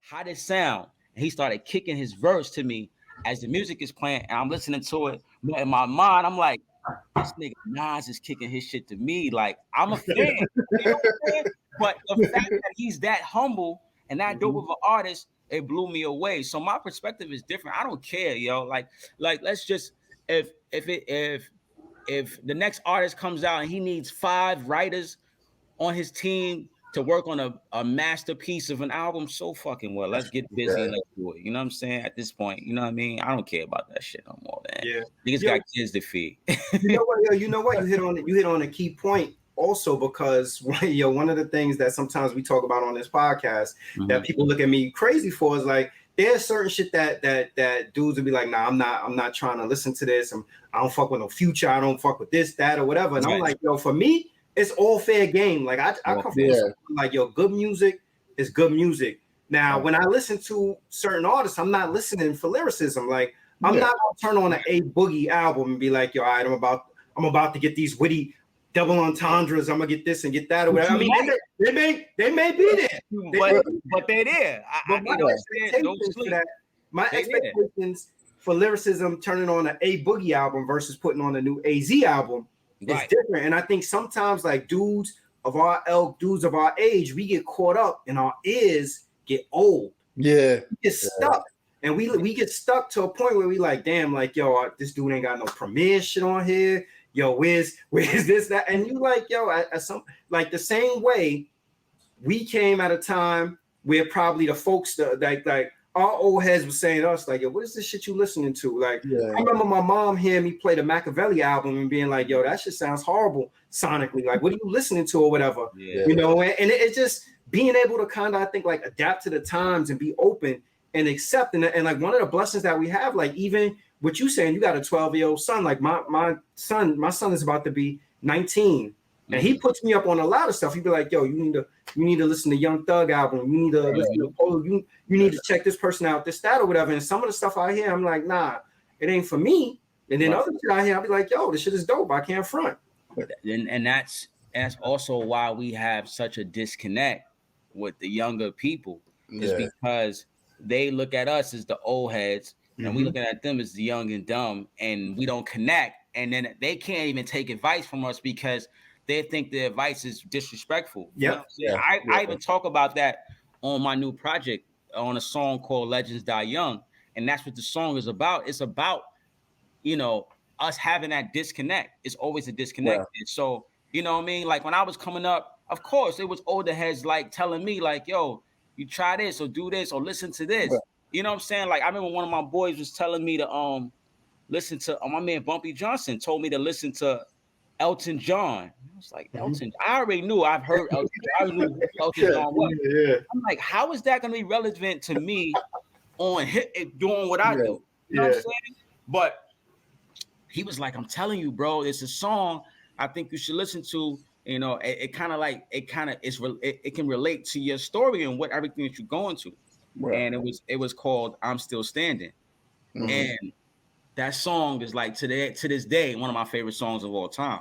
how this sound? And he started kicking his verse to me as the music is playing, and I'm listening to it. But in my mind, I'm like, this nigga Nas is kicking his shit to me. Like, I'm a fan. You know what I'm saying? But the fact that he's that humble and that dope of an artist, it blew me away. So my perspective is different. I don't care, yo. Like let's just if the next artist comes out and he needs 5 writers on his team to work on a masterpiece of an album, so fucking well. Let's get busy and let's do it. You know what I'm saying? At this point, you know what I mean? I don't care about that shit no more, man. Yeah. Niggas got kids to feed. You know what, yo, you know what? You hit on a key point also, because yo, one of the things that sometimes we talk about on this podcast that people look at me crazy for is like, there's certain shit that dudes would be like, nah, I'm not trying to listen to this. I don't fuck with no Future. I don't fuck with this, that, or whatever. And I'm like, yo, for me, it's all fair game. Like I come from like, yo, good music is good music. Now, when I listen to certain artists, I'm not listening for lyricism. Like, I'm not gonna turn on an A Boogie album and be like, yo, all right, I'm about to get these witty double entendres. I'm gonna get this and get that or whatever. I mean, they may be there, but they're there. My expectations for lyricism turning on an A Boogie album versus putting on a new AZ album is different. And I think sometimes, like, dudes of our age, we get caught up and our ears get old. Yeah, we get stuck. And we get stuck to a point where we like, damn, like, yo, this dude ain't got no Premiere shit on here. Yo, where's this, that? And you like, yo, at some, like, the same way we came at a time where probably the folks that like our old heads were saying to us, like, yo, what is this shit you listening to? Like, I remember my mom hearing me play the Machiavelli album and being like, yo, that shit sounds horrible sonically. Like, what are you listening to or whatever? You know, and it's just being able to kind of, I think, like, adapt to the times and be open and accept. And like, one of the blessings that we have, like, even what you saying, you got a 12-year-old son. Like, my son is about to be 19. And he puts me up on a lot of stuff. He'd be like, yo, you need to listen to Young Thug album. You need to listen to, you need to check this person out, this, that, or whatever. And some of the stuff I hear, I'm like, nah, it ain't for me. And then other shit I hear, I'll be like, yo, this shit is dope. I can't front. And that's also why we have such a disconnect with the younger people. Is because they look at us as the old heads, and we looking at them as the young and dumb, and we don't connect. And then they can't even take advice from us because they think the advice is disrespectful. I even talk about that on my new project on a song called Legends Die Young. And that's what the song is about. It's about, you know, us having that disconnect. It's always a disconnect. So, you know what I mean? Like, when I was coming up, of course, it was older heads like telling me, like, yo, you try this or do this or listen to this. You know what I'm saying? Like, I remember one of my boys was telling me to listen to my man Bumpy Johnson told me to listen to Elton John. I was like, Elton, I already knew. I've heard Elton John. I knew who Elton John was. I'm like, how is that going to be relevant to me on doing what I do? You know what I'm saying? But he was like, I'm telling you, bro, it's a song I think you should listen to. You know, it can relate to your story and what everything that you're going to. And it was called I'm Still Standing. And that song is, like, to this day one of my favorite songs of all time.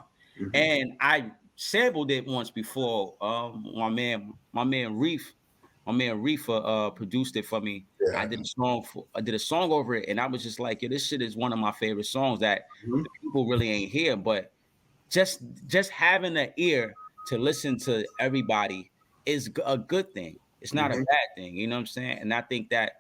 And I sampled it once before. My man Reef produced it for me. I did a song over it, and I was just like, yo, this shit is one of my favorite songs that the people really ain't hear. But just having an ear to listen to everybody is a good thing. It's not a bad thing. You know what I'm saying? And I think that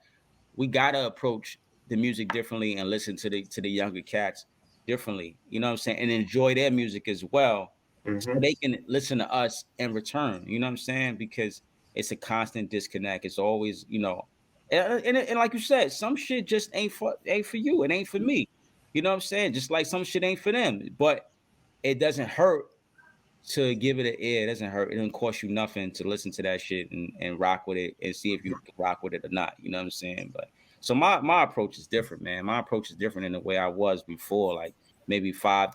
we gotta approach the music differently and listen to the younger cats differently. You know what I'm saying? And enjoy their music as well, so they can listen to us in return. You know what I'm saying? Because it's a constant disconnect. It's always, you know, and like you said, some shit just ain't for you. It ain't for me. You know what I'm saying? Just like some shit ain't for them. But it doesn't hurt to give it an ear. It doesn't hurt. It doesn't cost you nothing to listen to that shit and rock with it and see if you can rock with it or not. You know what I'm saying? But so my approach is different, man. My approach is different than the way I was before. Like, maybe 10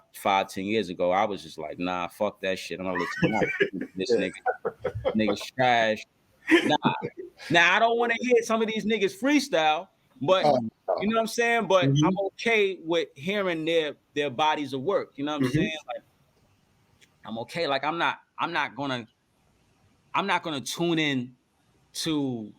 years ago, I was just like, nah, fuck that shit. I'm gonna listen to this nigga's trash. Nah. Now I don't want to hear some of these niggas freestyle, but you know what I'm saying? But I'm okay with hearing their bodies of work. You know what I'm saying? Like, I'm okay. Like, I'm not gonna tune in to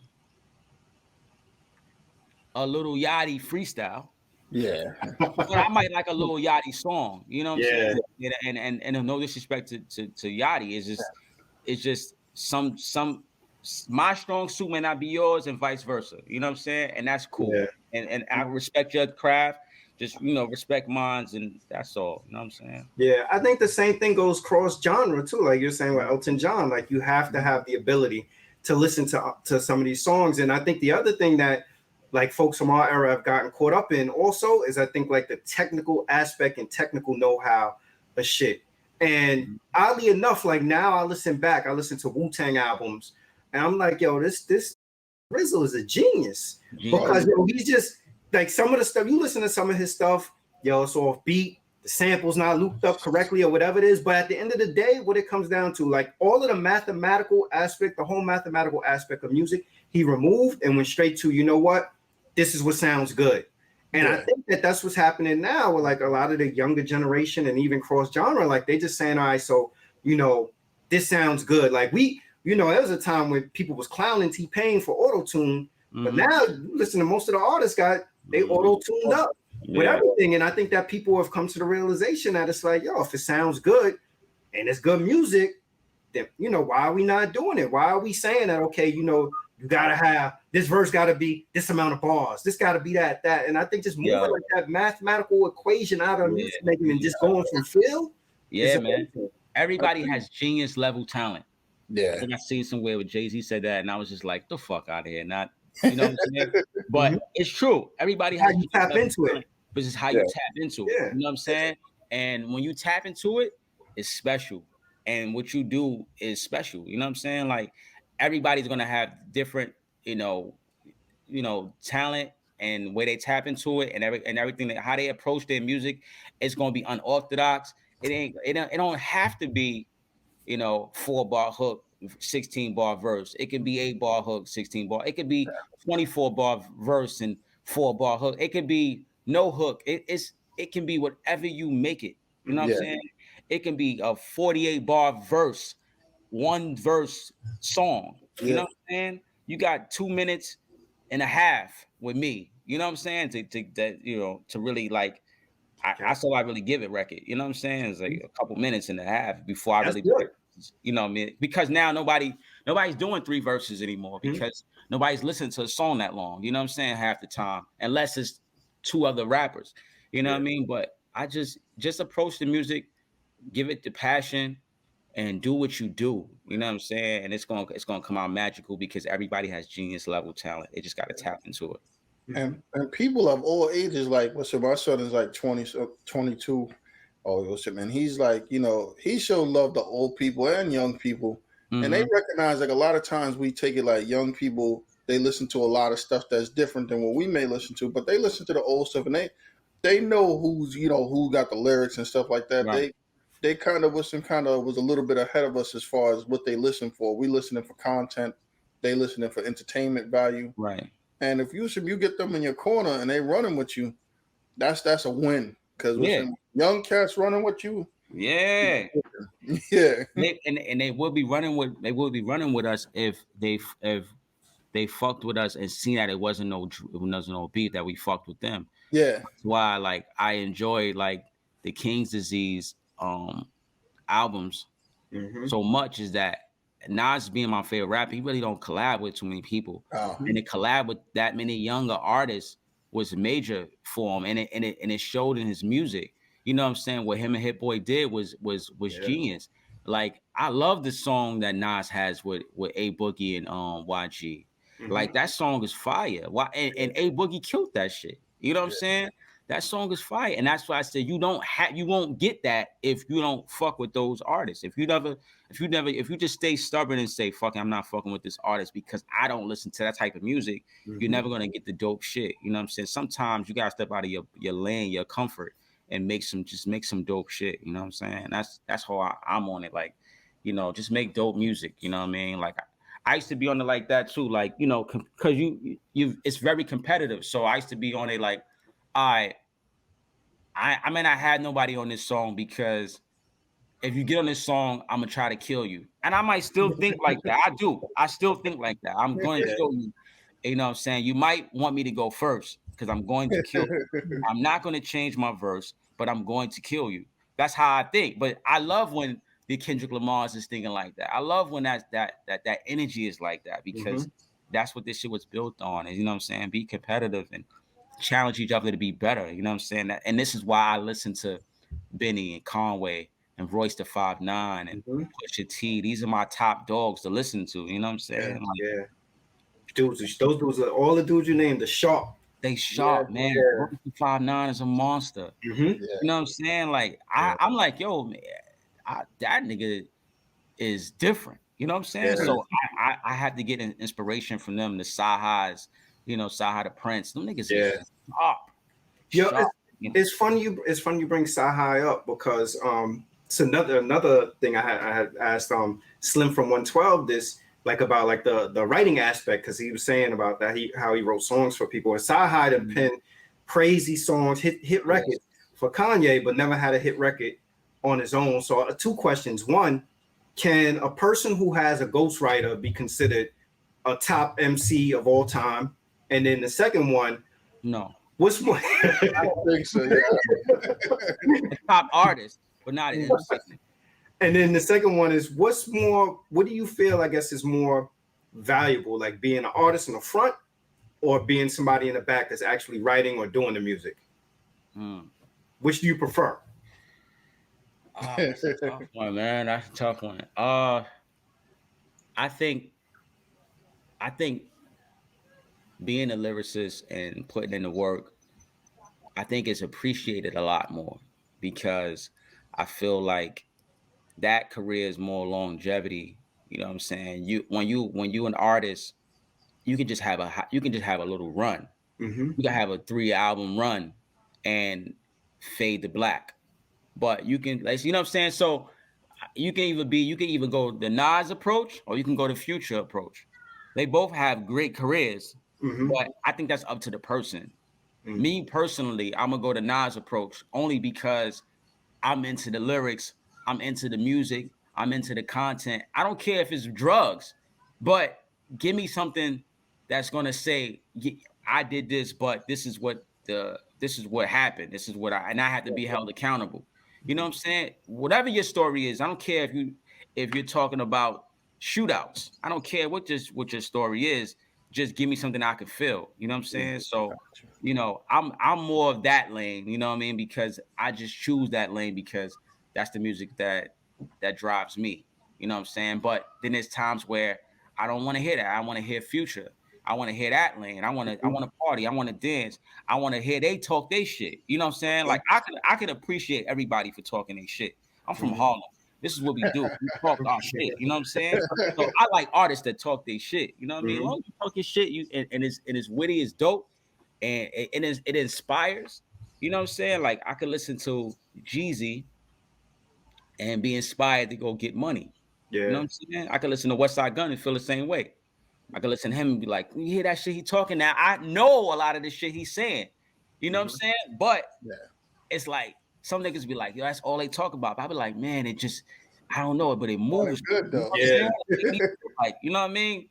a Little Yachty freestyle. Yeah. But I might like a Little Yachty song. You know what I'm Yeah. saying? And no disrespect to Yachty, it's just my strong suit may not be yours and vice versa. You know what I'm saying? And that's cool. Yeah. And I respect your craft. Just respect mine's, and that's all. You know what I'm saying? Yeah, I think the same thing goes cross genre too. Like you're saying with Elton John, like you have to have the ability to listen to some of these songs. And I think the other thing that like folks from our era have gotten caught up in also is I think like the technical aspect and technical know-how of shit. And oddly enough, like now I listen to Wu-Tang albums and I'm like, yo, this Rizzo is a genius. Because he's just like some of the stuff you listen to some of his stuff, yo, it's off beat, the sample's not looped up correctly or whatever it is. But at the end of the day, what it comes down to, like all of the mathematical aspect, the whole mathematical aspect of music, he removed and went straight to, you know what, this is what sounds good. And I think that's what's happening now with like a lot of the younger generation and even cross genre. Like they just saying, all right, so this sounds good. Like there was a time when people was clowning T-Pain for auto-tune, but now you listen to most of the artists they auto-tuned up with everything. And I think that people have come to the realization that it's like, yo, if it sounds good and it's good music, then why are we not doing it? Why are we saying that? Okay, you gotta have this verse, gotta be this amount of bars, this gotta be that. And I think just moving like that mathematical equation out of music making and just going from feel. Yeah, man. Everybody has genius level talent. Yeah. I think I seen somewhere where Jay-Z said that, and I was just like, the fuck out of here. Not, you know what I'm saying? But it's true. Everybody has you tap into it. But it's how you tap into it. You know what I'm saying? And when you tap into it, it's special. And what you do is special. You know what I'm saying? Like everybody's gonna have different, talent and where they tap into it and everything that how they approach their music. It's gonna be unorthodox. It don't have to be 4-bar hook, 16-bar verse. It can be 8-bar hook, 16-bar. It could be 24-bar verse and 4-bar hook. It could be no hook. It can be whatever you make it. You know what I'm saying? It can be a 48-bar verse, one verse song. You know what I'm saying? You got 2 minutes and a half with me. You know what I'm saying? To really like. That's all I really give it record. You know what I'm saying? It's like a couple minutes and a half before I really do it. You know what I mean? Because now nobody's doing 3 verses anymore because nobody's listening to a song that long. You know what I'm saying? Half the time, unless it's 2 other rappers. You know what I mean? But I just approach the music, give it the passion, and do what you do. You know what I'm saying? And it's gonna come out magical because everybody has genius level talent. They just got to tap into it. And people of all ages, like my son is like 22. Oh, man, he's like, he showed love to old people and young people. And they recognize like a lot of times we take it like young people, they listen to a lot of stuff that's different than what we may listen to, but they listen to the old stuff and they know who got the lyrics and stuff like that. Right. They kind of was a little bit ahead of us as far as what they listen for. We listening for content, they listening for entertainment value. Right. And if you get them in your corner and they running with you, that's a win. Because young cats running with you, yeah. And they will be running with us if they fucked with us and seen that it wasn't no beat, that we fucked with them. Yeah, that's why like I enjoy like the King's Disease albums so much, is that Nas being my favorite rapper, he really don't collab with too many people, and to collab with that many younger artists was major for him, and it showed in his music. You know what I'm saying? What him and Hit Boy did was genius. Like I love the song that Nas has with A Boogie and YG. Like that song is fire. Why and A Boogie killed that shit. You know what I'm saying? That song is fire, and that's why I said you won't get that if you don't fuck with those artists. If you just stay stubborn and say fuck it, I'm not fucking with this artist because I don't listen to that type of music, you're never gonna get the dope shit. You know what I'm saying? Sometimes you gotta step out of your lane, your comfort, and make some dope shit. You know what I'm saying? That's how I'm on it. Like, just make dope music. You know what I mean? Like I used to be on it like that too. Like, because you it's very competitive. So I used to be on it like, I may not have nobody on this song because if you get on this song, I'm gonna try to kill you. And I might still think like that. I do. I still think like that. I'm going to kill you You know what I'm saying? You might want me to go first because I'm going to kill you. I'm not going to change my verse, but I'm going to kill you. That's how I think. But I love when the Kendrick Lamar's is thinking like that. I love when that energy is like that because that's what this shit was built on. And you know what I'm saying? Be competitive and challenge each other to be better. You know what I'm saying? And this is why I listen to Benny and Conway and Royce the 5'9" and Pusha T. These are my top dogs to listen to. You know what I'm saying? Yeah. Dudes, those dudes are all the dudes you named, the sharp. They sharp, man. Royce the 5'9" is a monster. You know what I'm saying? Like I'm like, yo, man, that nigga is different. You know what I'm saying? So I had to get an inspiration from them, the Sahas, you know, Saha the Prince. Them niggas is sharp. Yo, it's funny you bring Sahai up because it's another thing I had asked Slim from 112 this like about like the writing aspect because he was saying about that how he wrote songs for people and Sahai had penned crazy songs hit records for Kanye but never had a hit record on his own. So 2 questions. One, can a person who has a ghostwriter be considered a top MC of all time? And then the second one, no. What's more? I don't think so. Yeah. A top artist, but not an MC. And then the second one is what do you feel, I guess, is more valuable, like being an artist in the front or being somebody in the back that's actually writing or doing the music? Which do you prefer? That's a tough one, man. That's a tough one. I think being a lyricist and putting in the work, I think is appreciated a lot more because I feel like that career is more longevity. You know what I'm saying? When you an artist, you can just have a little run. You can have a 3-album run and fade to black. But you can, like, you know what I'm saying? So you can either go the Nas approach or you can go the Future approach. They both have great careers, but I think that's up to the person. Me personally, I'm gonna go the Nas approach only because I'm into the lyrics, I'm into the music, I'm into the content. I don't care if it's drugs, but give me something that's gonna say I did this, but this is what happened. This is what I have to be held accountable. You know what I'm saying? Whatever your story is, I don't care if you're talking about shootouts. I don't care what your story is. Just give me something I can feel. You know what I'm saying? So, you know, I'm more of that lane. You know what I mean? Because I just choose that lane because that's the music that drives me. You know what I'm saying? But then there's times where I don't want to hear that. I want to hear Future. I want to hear that lane. I want to party. I want to dance. I want to hear they talk their shit. You know what I'm saying? Like I can appreciate everybody for talking their shit. I'm from Harlem. This is what we do. We talk our shit. You know what I'm saying? So I like artists that talk their shit. You know what I mean? As long as you talk your shit, and it's witty, it's dope, and it inspires. You know what I'm saying? Like I could listen to Jeezy and be inspired to go get money. You know what I'm saying? I could listen to West Side Gun and feel the same way. I could listen to him and be like, you hear that shit he talking now? I know a lot of the shit he's saying. You know what I'm saying? But it's like some niggas be like, yo, that's all they talk about. But I be like, man, it just, I don't know, but it moves. Good though. You know like, you know what I mean?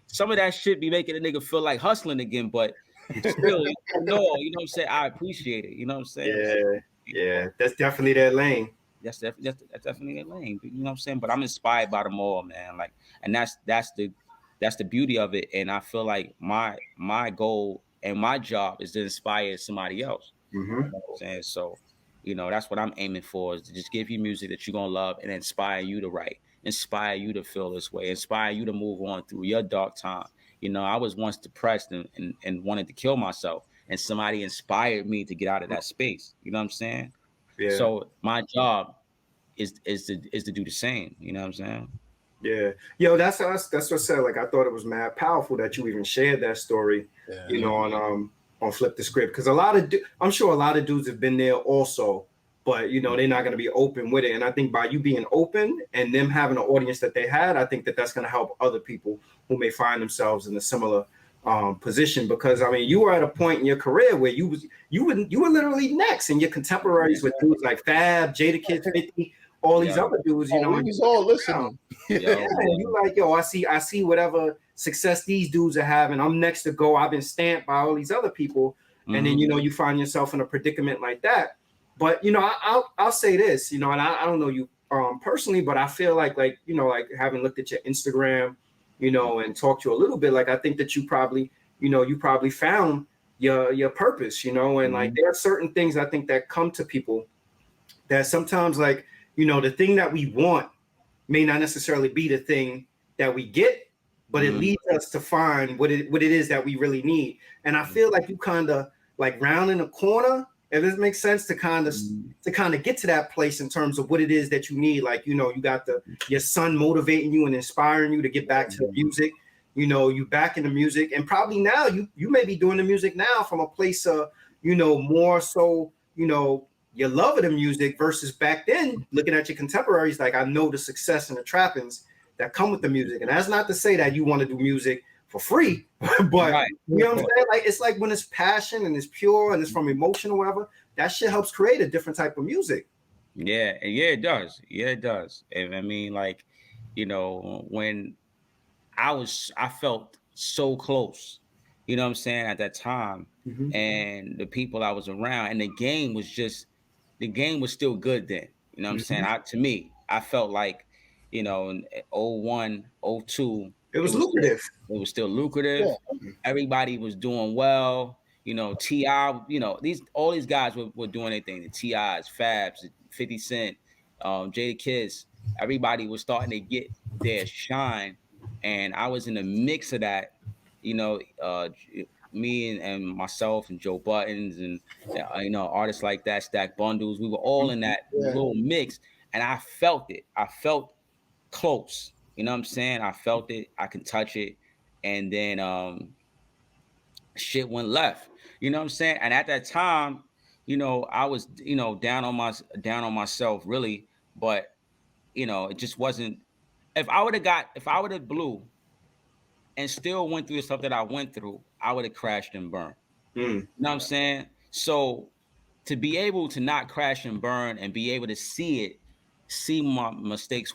Some of that shit be making a nigga feel like hustling again, but still, you know what I'm saying? I appreciate it. You know what I'm saying? Yeah, that's definitely that lane. That's definitely that lane. You know what I'm saying? But I'm inspired by them all, man. Like, and that's the beauty of it. And I feel like my goal and my job is to inspire somebody else. You know what I'm saying? So, you know, that's what I'm aiming for, is to just give you music that you're going to love and inspire you to write, inspire you to feel this way, inspire you to move on through your dark time. You know, I was once depressed and wanted to kill myself, and somebody inspired me to get out of that space. You know what I'm saying? Yeah. So my job is to do the same. You know what I'm saying? Yeah, yo, that's what I said. Like, I thought it was mad powerful that you even shared that story. You know, on Flip the Script, because I'm sure a lot of dudes have been there also, but you know they're not going to be open with it. And I think by you being open and them having an audience that they had, I think that's going to help other people who may find themselves in a similar position. Because I mean, you were at a point in your career where you were literally next, and your contemporaries with dudes like Fab, Jadakiss, 50 all these other dudes, you know, we was all listening. Yeah, and you like, yo, I see whatever success these dudes are having. I'm next to go. I've been stamped by all these other people, and then you know you find yourself in a predicament like that. But you know, I'll say this, you know, and I don't know you personally, but I feel like you know, like having looked at your Instagram, you know, and talked to you a little bit, like I think that you probably found your purpose, you know, and like there are certain things I think that come to people that sometimes, like, you know, the thing that we want may not necessarily be the thing that we get, but it leads us to find what it is that we really need. And I feel like you kind of like rounding a corner, if this makes sense, to kind of get to that place in terms of what it is that you need. Like, you know, you got your son motivating you and inspiring you to get back to the music. You know, you back in the music, and probably now you may be doing the music now from a place of, you know, more so, you know, your love of the music versus back then looking at your contemporaries. Like, I know the success and the trappings that come with the music, and that's not to say that you want to do music for free, but you know what I'm saying? Like, it's like when it's passion and it's pure and it's from emotion or whatever, that shit helps create a different type of music. Yeah, it does. Yeah, it does. And I mean, like, you know, when I felt so close, you know what I'm saying, at that time, and the people I was around, and the game was still good then. You know what I'm saying? To me, I felt like, you know, in 01, 02, it was lucrative. It was still lucrative. Yeah. Everybody was doing well. You know, T.I., you know, all these guys were doing their thing. The T.I.s, Fabs, 50 Cent, Jadakiss, everybody was starting to get their shine. And I was in the mix of that, you know, me and myself and Joe Buttons and, you know, artists like that, Stack Bundles, we were all in that little mix. And I felt it. I felt close. You know what I'm saying? I felt it. I can touch it. And then shit went left. You know what I'm saying? And at that time, you know, I was, you know, down on myself really, but you know, it just wasn't. If I would have blew and still went through the stuff that I went through, I would have crashed and burned. You know what I'm saying? So to be able to not crash and burn and be able to see my mistakes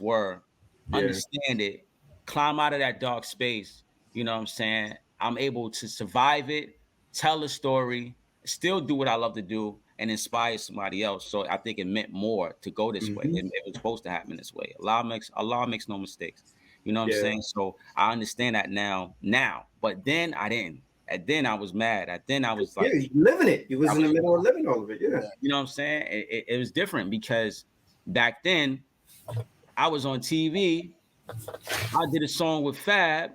understand it, climb out of that dark space, you know what I'm saying? I'm able to survive it, tell a story, still do what I love to do, and inspire somebody else. So I think it meant more to go this way. It was supposed to happen this way. Allah makes no mistakes. You know what I'm saying? So I understand that now. But then I didn't. And then I was mad. And then I was like, living it. You was in the middle of living all of it. Yeah. You know what I'm saying? It was different because back then I was on TV. I did a song with Fab,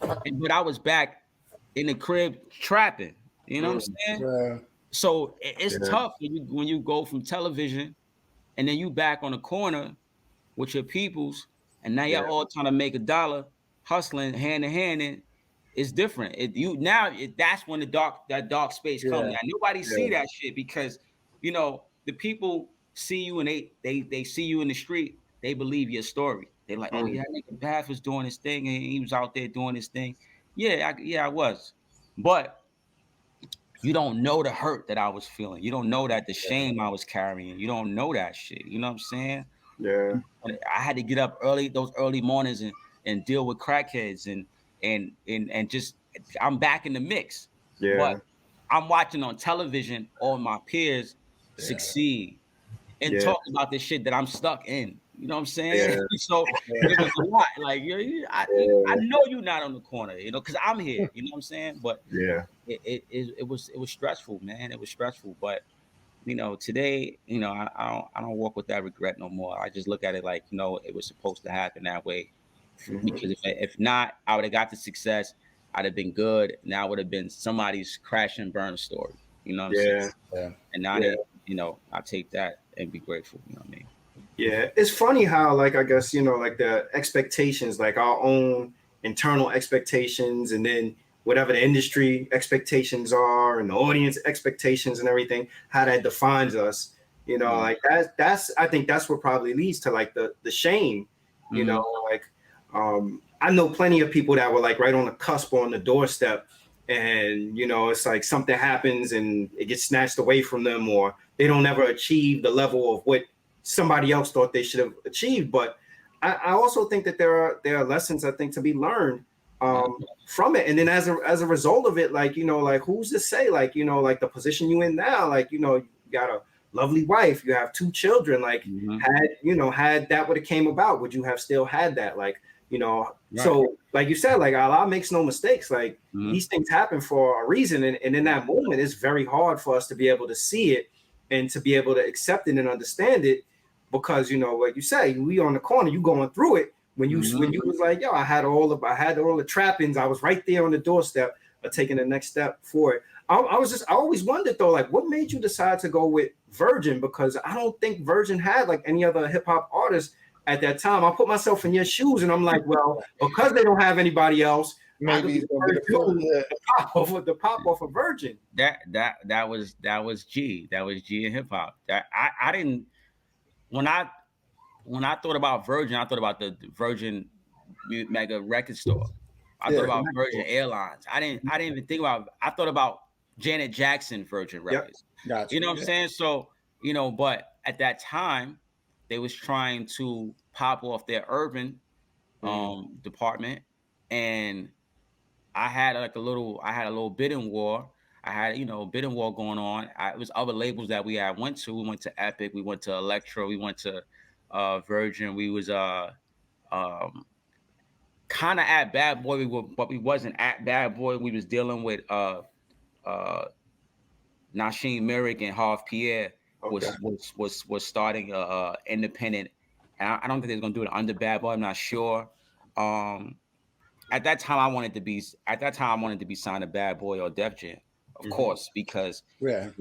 but I was back in the crib trapping. You know what I'm saying? Yeah. So it's tough when you go from television and then you back on the corner with your peoples, and now you're all trying to make $1, hustling hand in hand, and it's different. That's when that dark space comes. Now nobody see that shit because, you know, the people see you and they see you in the street, they believe your story. They're like, oh yeah, nigga Bath was doing his thing and he was out there doing his thing. Yeah, I was. But you don't know the hurt that I was feeling. You don't know that the shame I was carrying. You don't know that shit. You know what I'm saying? Yeah. I had to get up those early mornings and deal with crackheads and just I'm back in the mix. Yeah. But I'm watching on television all my peers succeed and talk about this shit that I'm stuck in. You know what I'm saying? Yeah. So it was a lot. Like I know you're not on the corner, you know, because I'm here. You know what I'm saying? But it was stressful, man. It was stressful. But you know, today, you know, I don't walk with that regret no more. I just look at it like, you know, it was supposed to happen that way. Because if not, I would have got the success. I'd have been good. Now it would have been somebody's crash and burn story. You know what I'm saying? Yeah. And now you know, I take that and be grateful. You know what I mean? Yeah. It's funny how, like, I guess, you know, like the expectations, like our own internal expectations, and then whatever the industry expectations are and the audience expectations and everything, how that defines us, you know, like that's I think that's what probably leads to like the shame, you know, like I know plenty of people that were like right on the cusp or on the doorstep, and you know, it's like something happens and it gets snatched away from them, or they don't ever achieve the level of what somebody else thought they should have achieved. But I also think that there are lessons, I think, to be learned from it. And then as a result of it, like, you know, like, who's to say, like, you know, like the position you in now, like, you know, you got a lovely wife, you have 2 children, like had that would have came about, would you have still had that? Like, you know, so like you said, like, Allah makes no mistakes. Like these things happen for a reason. And in that moment, it's very hard for us to be able to see it and to be able to accept it and understand it. Because, you know, like you say, we on the corner, you going through it. When you was like, yo, I had all the trappings. I was right there on the doorstep of taking the next step for it. I always wondered though, like, what made you decide to go with Virgin? Because I don't think Virgin had like any other hip hop artists at that time. I put myself in your shoes and I'm like, well, because they don't have anybody else, maybe the pop off of Virgin. That was G in hip hop. That I didn't. When I thought about Virgin, I thought about the Virgin Mega Record Store. I thought about Virgin Airlines. I didn't even think about. I thought about Janet Jackson Virgin Records. Gotcha. You know what I'm saying? So, you know, but at that time, they was trying to pop off their urban department, and I had a little bidding war. I had, you know, bidding war going on. It was other labels that we went to. We went to Epic. We went to Electro. We went to Virgin. We was kind of at Bad Boy. But we wasn't at Bad Boy. We was dealing with Nasheem Merrick and Harv Pierre was starting independent. And I don't think they're gonna do it under Bad Boy. I'm not sure. At that time, I wanted to be signed to Bad Boy or Def Jam, of course, because they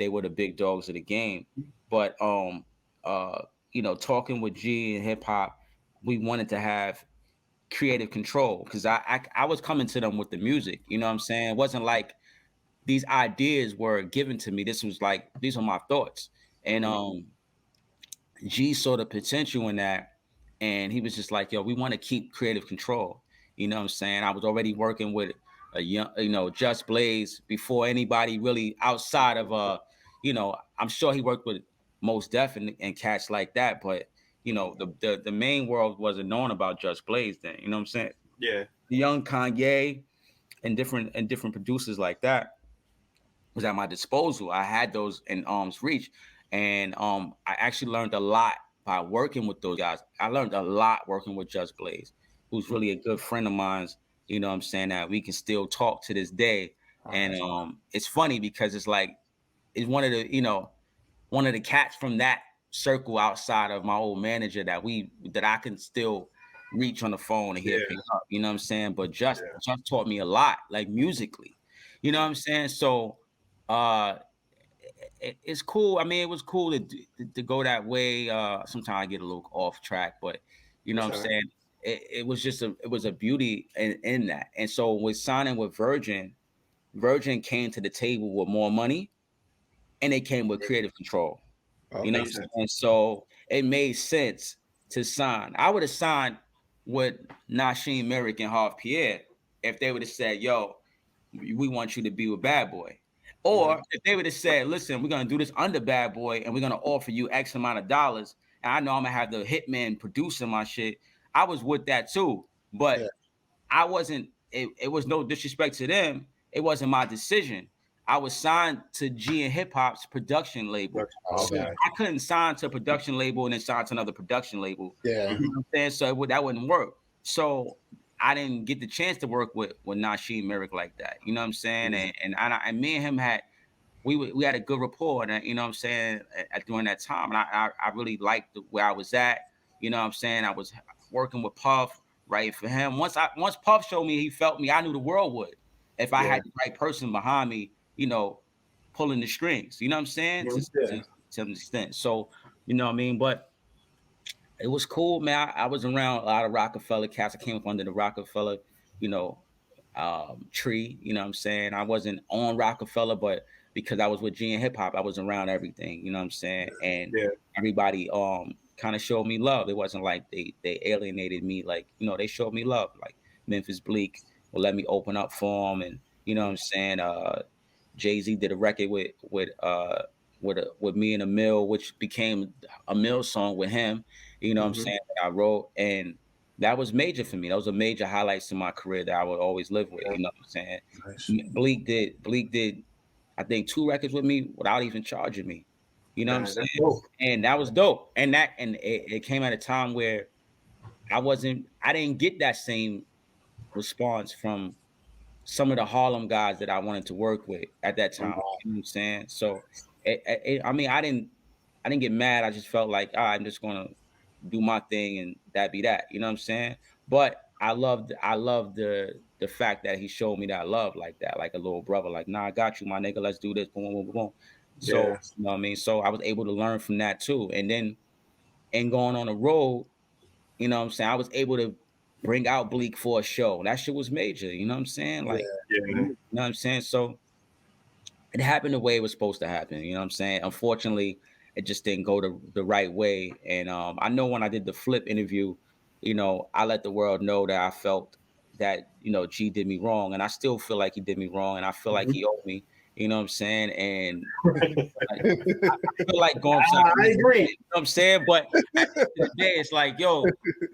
were the big dogs of the game. But you know, talking with G and hip hop, we wanted to have creative control because I was coming to them with the music. You know what I'm saying? It wasn't like these ideas were given to me. This was like, these are my thoughts. And G saw the potential in that, and he was just like, yo, we want to keep creative control. You know what I'm saying? I was already working with a young, you know, Just Blaze before anybody really outside of you know, I'm sure he worked with Most Def and cats like that, but you know, the main world wasn't known about Just Blaze then. You know what I'm saying? Yeah. The young Kanye and different producers like that was at my disposal. I had those in arm's reach, and I actually learned a lot by working with those guys. I learned a lot working with Just Blaze, who's really a good friend of mine. You know what I'm saying? That we can still talk to this day. And it's funny because it's like, it's one of the cats from that circle outside of my old manager that I can still reach on the phone and hear things up. You know what I'm saying? But just taught me a lot, like musically. You know what I'm saying? So it's cool. I mean, it was cool to go that way. Sometimes I get a little off track, but you know what I'm saying? It was a beauty in that. And so with signing with Virgin came to the table with more money, and they came with creative control. You know what I'm saying? And so it made sense to sign. I would have signed with Nasheem Merrick and Harv Pierre if they would have said, yo, we want you to be with Bad Boy. Or if they would have said, listen, we're going to do this under Bad Boy and we're going to offer you X amount of dollars. And I know I'm going to have the hitman producing my shit. I was with that too. But I wasn't, it was no disrespect to them. It wasn't my decision. I was signed to G and Hip Hop's production label. So I couldn't sign to a production label and then sign to another production label. Yeah. You know what I'm saying? So that wouldn't work. So I didn't get the chance to work with Nasheem Merrick like that. You know what I'm saying? And me and him we had a good rapport, and you know what I'm saying, during that time. And I really liked where I was at. You know what I'm saying? I was working with Puff, right, for him. Once Puff showed me he felt me, I knew the world would. If I had the right person behind me, you know, pulling the strings. You know what I'm saying? To an extent. So, you know what I mean? But it was cool, man. I was around a lot of Rockefeller cats. I came up under the Rockefeller, you know, tree. You know what I'm saying? I wasn't on Rockefeller, but because I was with G and Hip Hop, I was around everything. You know what I'm saying? And everybody kind of showed me love. It wasn't like they alienated me. Like, you know, they showed me love. Like Memphis Bleak will let me open up for them, and you know what I'm saying. Jay-Z did a record with with me and Emil, which became a Mill song with him. You know what I'm saying? That I wrote, and that was major for me. That was a major highlights in my career that I would always live with. You know what I'm saying? Nice. Bleak did I think 2 records with me without even charging me. You know what I'm saying? That's dope. And that was dope. And it came at a time where I didn't get that same response from some of the Harlem guys that I wanted to work with at that time. You know what I'm saying? So I mean, I didn't get mad. I just felt like, I'm just gonna do my thing and that be that. You know what I'm saying? But I loved the fact that he showed me that love like that, like a little brother. Like, nah, I got you, my nigga. Let's do this. Boom, boom, boom, boom. So Yeah. you know what I mean. So I was able to learn from that too. And then going on the road, you know what I'm saying, I was able to bring out Bleak for a show. That shit was major. You know what I'm saying? Like, Yeah. you know what I'm saying? So it happened the way it was supposed to happen. You know what I'm saying? Unfortunately, it just didn't go the right way. And I know when I did the Flip interview, you know, I let the world know that I felt that, you know, G did me wrong. And I still feel like he did me wrong. And I feel like he owed me, you know what I'm saying? And like, I feel like going I agree. you know what I'm saying? But at the end of the day, it's like, yo,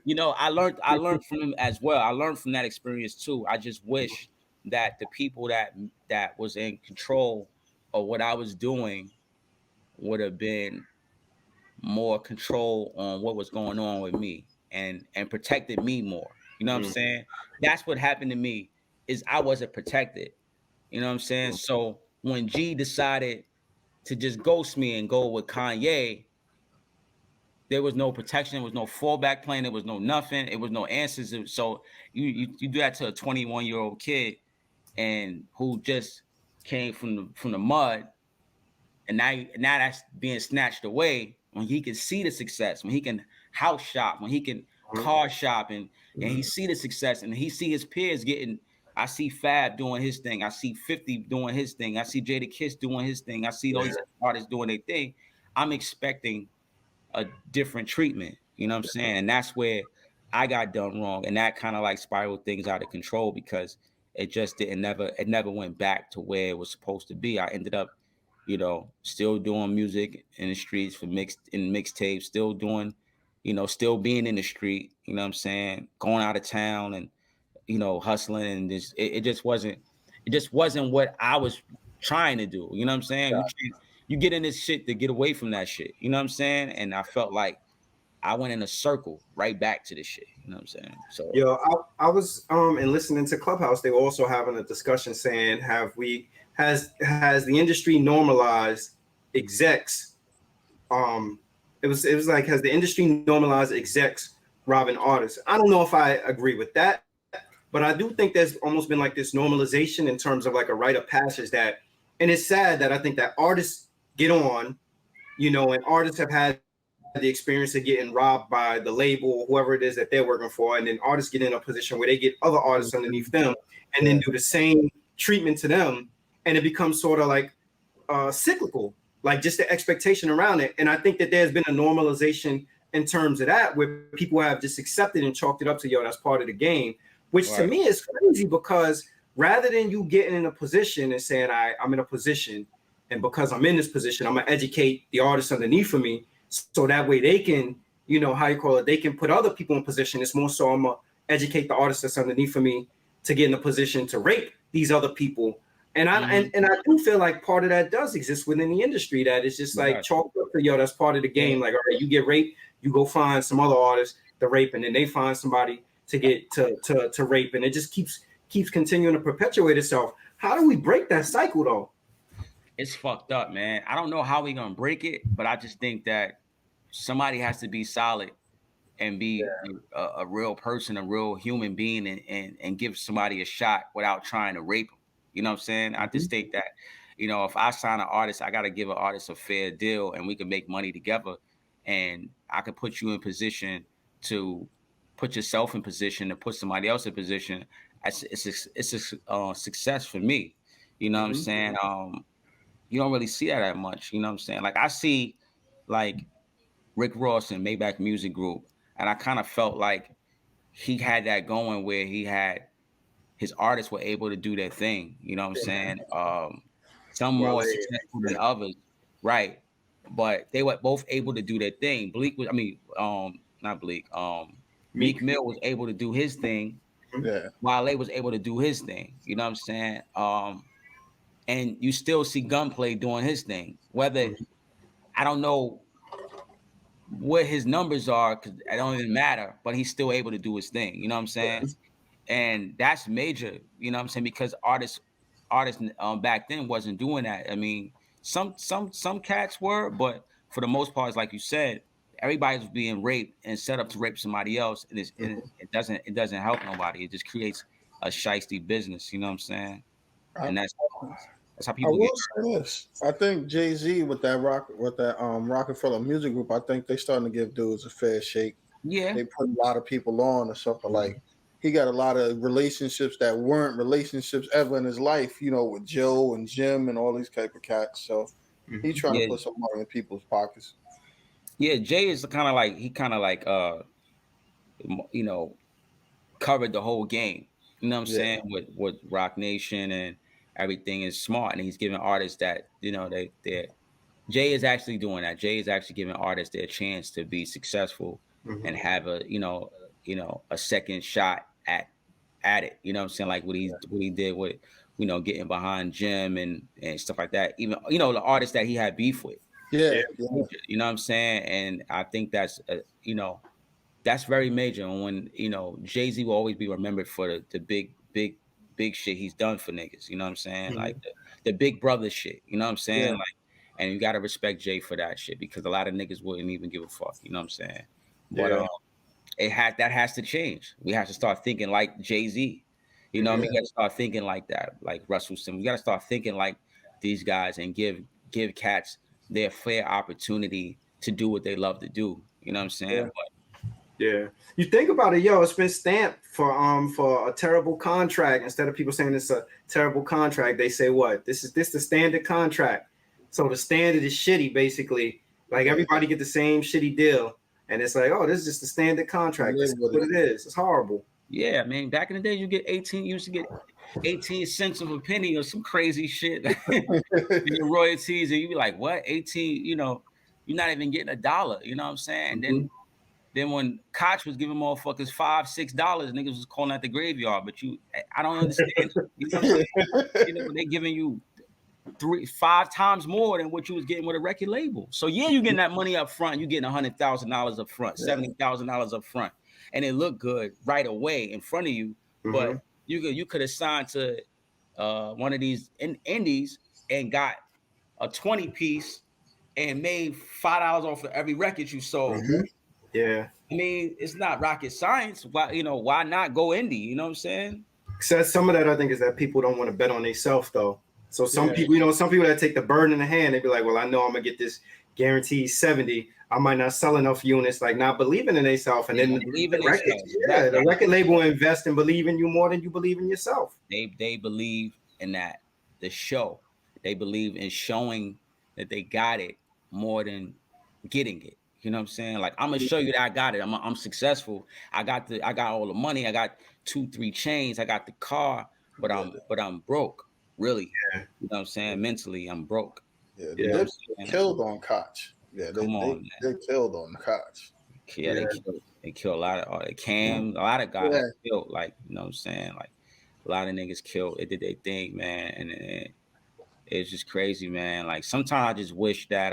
you know, I learned from him as well. I learned from that experience too. I just wish that the people that was in control of what I was doing would have been more control on what was going on with me and protected me more. You know what I'm saying? That's what happened to me is I wasn't protected. You know what I'm saying? So when G decided to just ghost me and go with Kanye, there was no protection. There was no fallback plan. There was no nothing. It was no answers. So you do that to a 21-year-old kid and who just came from the mud, and now that's being snatched away. When he can see the success, when he can house shop, when he can car shop, and he see the success, and he see his peers getting. I see Fab doing his thing. I see 50 doing his thing. I see Jada Kiss doing his thing. I see those artists doing their thing. I'm expecting a different treatment. You know what I'm saying? And that's where I got done wrong. And that kind of like spiraled things out of control because it never went back to where it was supposed to be. I ended up, you know, still doing music in the streets for mixtapes, still doing, you know, still being in the street, you know what I'm saying? Going out of town and, you know, hustling and it just wasn't what I was trying to do. You know what I'm saying? You get in this shit to get away from that shit. You know what I'm saying? And I felt like I went in a circle right back to this shit. You know what I'm saying? So Yo, I was and listening to Clubhouse, they were also having a discussion saying, has the industry normalized execs? It was like, has the industry normalized execs robbing artists? I don't know if I agree with that, but I do think there's almost been like this normalization in terms of like a rite of passage that, and it's sad that I think that artists get on, you know, and artists have had the experience of getting robbed by the label or whoever it is that they're working for, and then artists get in a position where they get other artists underneath them and then do the same treatment to them, and it becomes sort of like cyclical, like just the expectation around it. And I think that there's been a normalization in terms of that where people have just accepted and chalked it up to, yo, that's part of the game, which to me is crazy, because rather than you getting in a position and saying, I'm in a position, and because I'm in this position, I'm gonna educate the artists underneath of me, so that way they can, you know, how you call it, they can put other people in position. It's more so I'm gonna educate the artists that's underneath of me to get in a position to rape these other people. And I do feel like part of that does exist within the industry, that it's just like chalked up to, yo, that's part of the game. Like, all right, you get raped, you go find some other artists to rape, and then they find somebody to get to rape, and it just keeps continuing to perpetuate itself. How do we break that cycle though? it's fucked up, man. I don't know how we gonna break it, but I just think that somebody has to be solid and be a real person, a real human being, and give somebody a shot without trying to rape them. You know what I'm saying? I just think that, you know, if I sign an artist, I got to give an artist a fair deal, and we can make money together, and I can put you in position to put yourself in position to put somebody else in position. It's a success for me. You know what I'm saying? You don't really see that much. You know what I'm saying? Like I see, like Rick Ross and Maybach Music Group, and I kind of felt like he had that going where he had his artists were able to do their thing. You know what I'm saying? Some more successful than others, right? But they were both able to do their thing. Not Bleak. Meek Mill was able to do his thing. Yeah. Wale was able to do his thing. You know what I'm saying? And you still see Gunplay doing his thing. Whether I don't know what his numbers are, because it don't even matter, but he's still able to do his thing. You know what I'm saying? And that's major. You know what I'm saying? Because artists back then wasn't doing that. I mean, some cats were, but for the most part, like you said, everybody's being raped and set up to rape somebody else. It doesn't help nobody. It just creates a shiesty business. You know what I'm saying? And that's how I people will get. say this. I think Jay-Z with that Rockefeller Music Group, I think they starting to give dudes a fair shake. Yeah. They put a lot of people on or something like. He got a lot of relationships that weren't relationships ever in his life, you know, with Joe and Jim and all these type of cats. So he's trying to put some money in people's pockets. Yeah, Jay is kind of like you know, covered the whole game. You know what I'm saying? With Rock Nation and everything is smart, and he's giving artists that, you know, they Jay is actually doing that. Jay is actually giving artists their chance to be successful and have a a second shot at it. You know what I'm saying? Like what he did with, you know, getting behind Jim and stuff like that. Even, you know, the artists that he had beef with. Yeah. You know what I'm saying? And I think that's that's very major. And when, you know, Jay-Z will always be remembered for the big shit he's done for niggas. You know what I'm saying? Like the big brother shit. You know what I'm saying? Like, and you gotta respect Jay for that shit, because a lot of niggas wouldn't even give a fuck. You know what I'm saying? But that has to change. We have to start thinking like Jay-Z. You know what I mean? We gotta start thinking like that, like Russell Simmons. We gotta start thinking like these guys and give cats their fair opportunity to do what they love to do. You know what I'm saying? You think about it, yo, it's been stamped for a terrible contract. Instead of people saying it's a terrible contract, they say what? This the standard contract. So the standard is shitty, basically. Like everybody get the same shitty deal. And it's like, oh, this is just the standard contract. This is what it is. It's horrible. Yeah, man. Back in the day, you used to get 18 cents of a penny or some crazy shit in your royalties, and you be like, what? 18, you know, you're not even getting $1. You know what I'm saying? And then when Koch was giving motherfuckers $5, $6, niggas was calling out the graveyard. But I don't understand. You know what I'm saying? You know, they giving you 3-5 times more than what you was getting with a record label. So yeah, you getting that money up front. You getting $100,000 up front, $70,000 up front, and it looked good right away in front of you. But you could have signed to one of these indies and got a 20 piece and made $5 off of every record you sold. Yeah. I mean, it's not rocket science. Why not go indie? You know what I'm saying? So some of that, I think, is that people don't want to bet on themselves, though. So some people, you know, some people that take the bird in the hand, they be like, well, I know I'm gonna get this guaranteed 70. I might not sell enough units, like not believing in themselves. And then the record label will invest and believe in you more than you believe in yourself. They believe in that, the show. They believe in showing that they got it more than getting it. You know what I'm saying? Like, I'm gonna show you that I got it. I'm successful. I got all the money. I got 2-3 chains. I got the car, but I'm broke. Really. You know what I'm saying? Mentally, I'm broke. They killed on Koch. Yeah, they killed on Koch. Yeah, they killed a lot of Cam, a lot of guys killed. Like, you know what I'm saying? Like, a lot of niggas killed. They did their thing, man, and it's just crazy, man. Like, sometimes I just wish that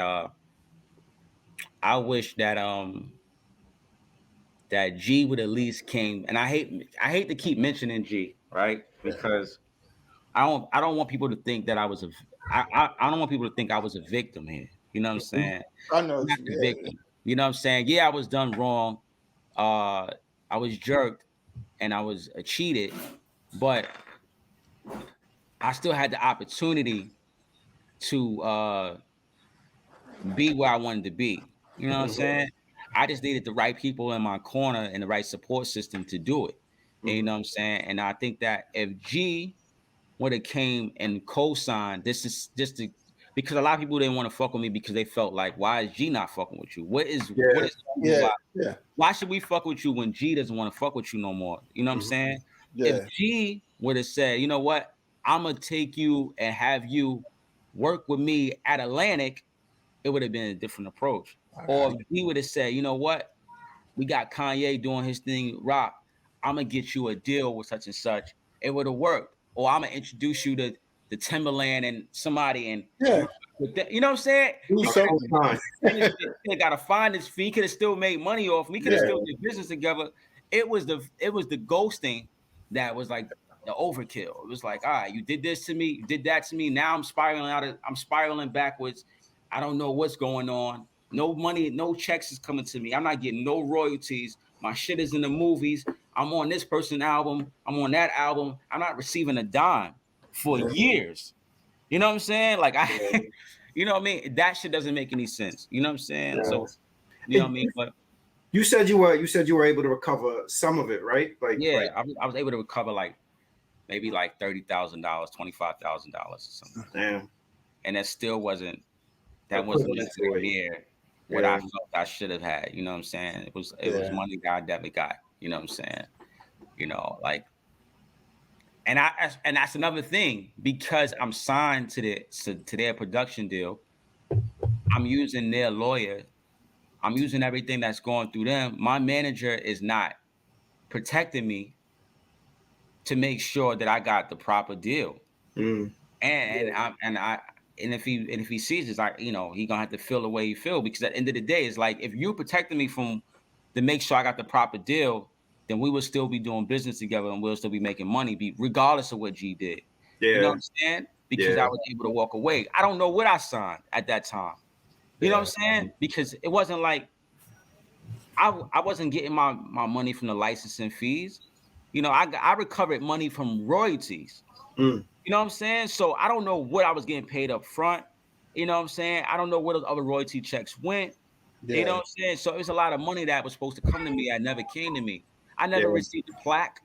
that G would at least came. And I hate to keep mentioning G, right? Because I don't want people to think that I don't want people to think I was a victim here. You know what I'm saying? I know. I'm not the victim. You know what I'm saying? Yeah, I was done wrong. I was jerked and I was cheated, but I still had the opportunity to be where I wanted to be. You know what I'm saying? I just needed the right people in my corner and the right support system to do it. And you know what I'm saying? And I think that if G would have came and co-signed, this is just because a lot of people didn't want to fuck with me because they felt like, why is G not fucking with you? Why should we fuck with you when G doesn't want to fuck with you no more? You know what I'm saying? If G would have said, you know what, I'm gonna take you and have you work with me at Atlantic, it would have been a different approach. Or if he would have said, you know what, we got Kanye doing his thing, rock. I'm gonna get you a deal with such and such. It would have worked. Or I'm gonna introduce you to the Timberland and somebody, and you know what I'm saying? He gotta find his fee. He could have still made money off him. We could have still did business together. It was the ghosting that was like the overkill. It was like, all right, you did this to me, you did that to me. Now I'm spiraling backwards. I don't know what's going on. No money, no checks is coming to me. I'm not getting no royalties. My shit is in the movies. I'm on this person's album. I'm on that album. I'm not receiving a dime for years. You know what I'm saying? Like you know what I mean? That shit doesn't make any sense. You know what I'm saying? So, you know what I mean? But you said you were able to recover some of it, right? Like, yeah, I was able to recover like maybe like $30,000, $25,000 or something. Damn. And that still wasn't near what I felt I should have had. You know what I'm saying? It was money that I definitely got. You know what I'm saying? You know, like, and that's another thing, because I'm signed to their production deal. I'm using their lawyer. I'm using everything that's going through them. My manager is not protecting me to make sure that I got the proper deal. And if he sees this, he gonna have to feel the way he feel, because at the end of the day, it's like, if you're protecting me to make sure I got the proper deal, then we will still be doing business together and we'll still be making money, regardless of what G did. You know what I'm saying? Because I was able to walk away. I don't know what I signed at that time. You know what I'm saying? Because it wasn't like I wasn't getting my money from the licensing fees. You know, I recovered money from royalties. You know what I'm saying? So I don't know what I was getting paid up front. You know what I'm saying? I don't know where those other royalty checks went. You know what I'm saying? So it was a lot of money that was supposed to come to me that never came to me. I never received a plaque.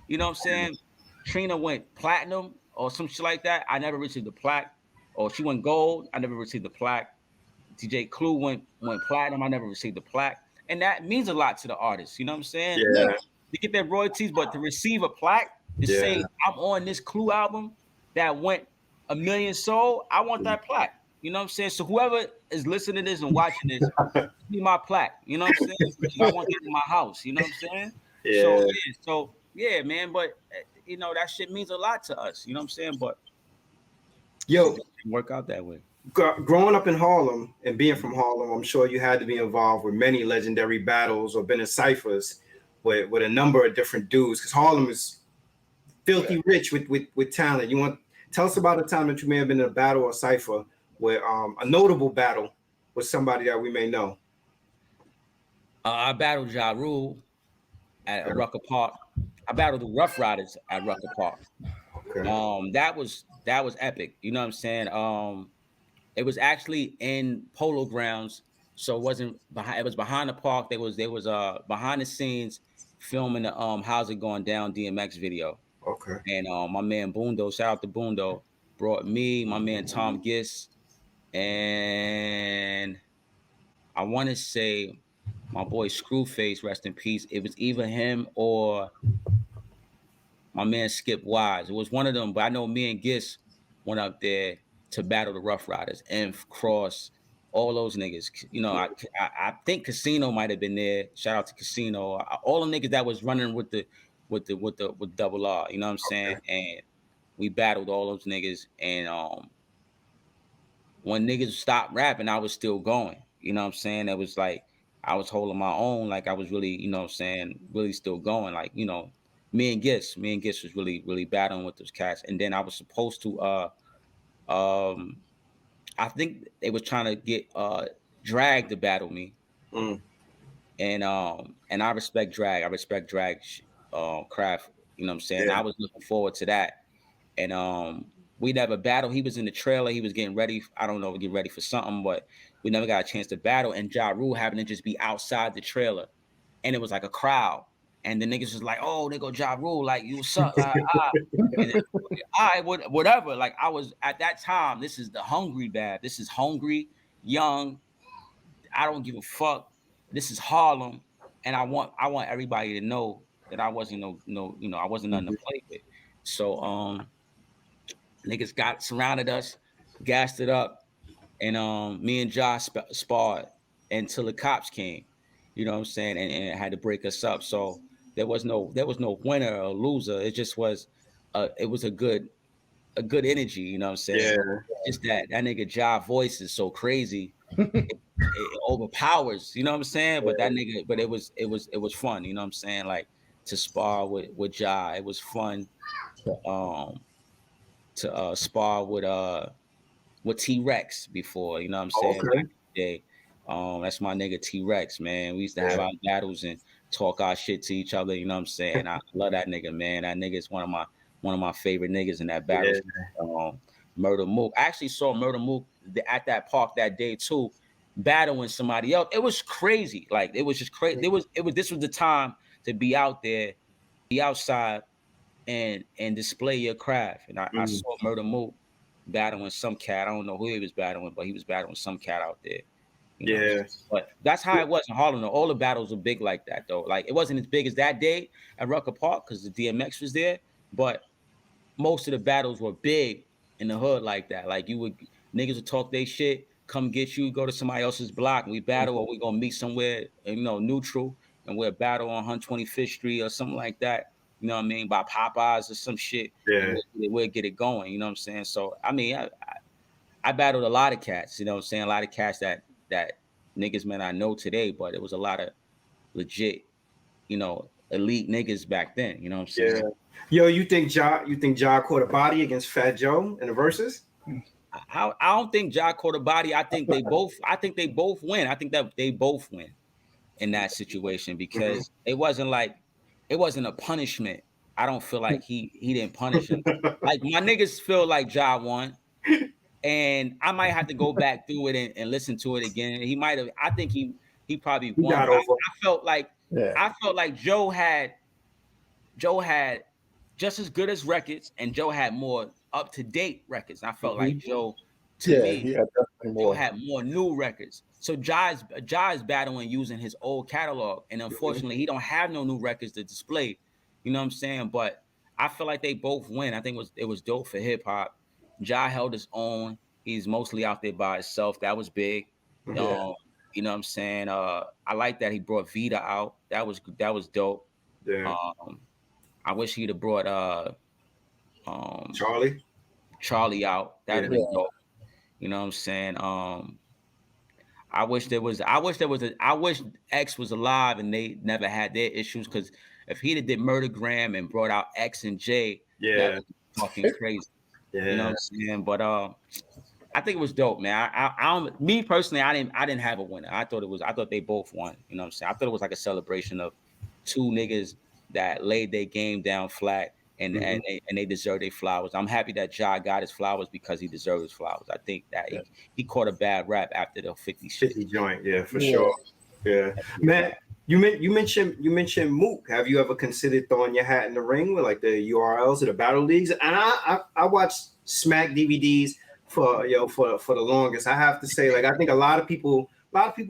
You know what I'm saying? Trina went platinum or some shit like that. I never received a plaque. Or she went gold. I never received a plaque. DJ Clue went platinum. I never received a plaque. And that means a lot to the artist. You know what I'm saying? Yeah. To get their royalties, but to receive a plaque to say I'm on this Clue album that went 1 million sold, I want that plaque. You know what I'm saying? So whoever is listening to this and watching this, be my plaque. You know what I'm saying? I want that in my house. You know what I'm saying? So yeah, man. But you know, that shit means a lot to us. You know what I'm saying? But it didn't work out that way. Growing up in Harlem and being from Harlem, I'm sure you had to be involved with many legendary battles or been in ciphers with a number of different dudes, because Harlem is filthy rich with talent. You want tell us about a time that you may have been in a battle or cipher where a notable battle with somebody that we may know. I battled Ja Rule at Rucker Park. I battled the Rough Riders at Rucker Park. Okay. That was epic. You know what I'm saying? It was actually in Polo Grounds, so it wasn't behind. It was behind the park. There was behind the scenes filming the How's It Going Down DMX video. Okay. And my man Boondo, shout out to Boondo, brought me, my man Tom Giss, and I want to say my boy Screwface, rest in peace. It was either him or my man Skip Wise. It was one of them, but I know me and Giss went up there to battle the Rough Riders and Cross, all those niggas. You know, I think Casino might have been there. Shout out to Casino. All the niggas that was running with Double R. You know what I'm saying? And we battled all those niggas. And when niggas stopped rapping, I was still going. You know what I'm saying? It was like I was holding my own. Like I was really, you know what I'm saying, really still going. Like, you know, me and Giss was really, really battling with those cats. And then I was supposed to I think they was trying to get Drag to battle me. And I respect Drag. I respect Drag craft. You know what I'm saying? Yeah. I was looking forward to that. And we never battled. He was in the trailer. He was getting ready. I don't know, getting ready for something, but we never got a chance to battle. And Ja Rule happened to just be outside the trailer. And it was like a crowd. And the niggas was like, oh, they go Ja Rule, like, you suck. All right, whatever. Like, I was, at that time, this is the hungry bad. This is hungry, young. I don't give a fuck. This is Harlem. And I want everybody to know that I wasn't I wasn't nothing to play with. So niggas surrounded us, gassed it up. and me and Josh sparred until the cops came. You know what I'm saying, and had to break us up. So there was no winner or loser. It just was it was a good energy. You know what I'm saying? Just that nigga Ja voice is so crazy. It overpowers. You know what I'm saying? But that nigga, but it was fun. You know what I'm saying? Like to spar with Ja, it was fun. To spar with T-Rex before, you know what I'm saying? Okay. Back in the day. That's my nigga T-Rex, man. We used to have our battles and talk our shit to each other, you know what I'm saying? I love that nigga, man. That nigga is one of my favorite niggas in that battle. Murder Mook. I actually saw Murder Mook at that park that day too, battling somebody else. It was crazy. Like it was just crazy. This was the time to be out there, be outside and display your craft. And I saw Murder Mook battling some cat. I don't know who he was battling, but he was battling some cat out there. You know? But that's how it was in Harlem. All the battles were big like that, though. Like it wasn't as big as that day at Rucker Park because the DMX was there, but most of the battles were big in the hood like that. Like niggas would talk their shit, come get you, go to somebody else's block, and we battle, or we gonna meet somewhere, neutral, and we'll battle on 125th Street or something like that. You know what I mean? By Popeyes or some shit. Yeah. We'll get it going. You know what I'm saying? So I mean, I battled a lot of cats. You know what I'm saying? A lot of cats that niggas man I know today, but it was a lot of legit, elite niggas back then. You know what I'm saying? Yeah. Yo, you think Ja caught a body against Fat Joe in the verses? I don't think Ja caught a body. I think they both win. I think that they both win in that situation because it wasn't a punishment. I don't feel like he didn't punish him. Like my niggas feel like Ja won. And I might have to go back through it and listen to it again. He might have. I think he probably won. I felt like Joe had just as good as records, and Joe had more up to date records. I felt like Joe, Joe had more new records. So Ja is battling using his old catalog, and unfortunately, he don't have no new records to display. You know what I'm saying? But I feel like they both win. I think it was dope for hip hop. Ja held his own. He's mostly out there by himself. That was big. You know what I'm saying? I like that he brought Vita out. That was dope. Yeah. I wish he'd have brought Charlie out. That'd have been dope. You know what I'm saying? I wish X was alive and they never had their issues, because if he'd have did Murdergram and brought out X and J, that was fucking crazy. You know what I'm saying? But I think it was dope, man. Me personally, I didn't have a winner. I thought they both won. You know what I'm saying? I thought it was like a celebration of two niggas that laid their game down flat and they deserve their flowers. I'm happy that Ja got his flowers because he deserved his flowers. I think that he caught a bad rap after the 50 shit. 50 joint, for sure. Yeah. Man, you mentioned Mook. Have you ever considered throwing your hat in the ring with like the URLs of the battle leagues? And I watched Smack DVDs for the longest. I have to say, like, I think a lot of people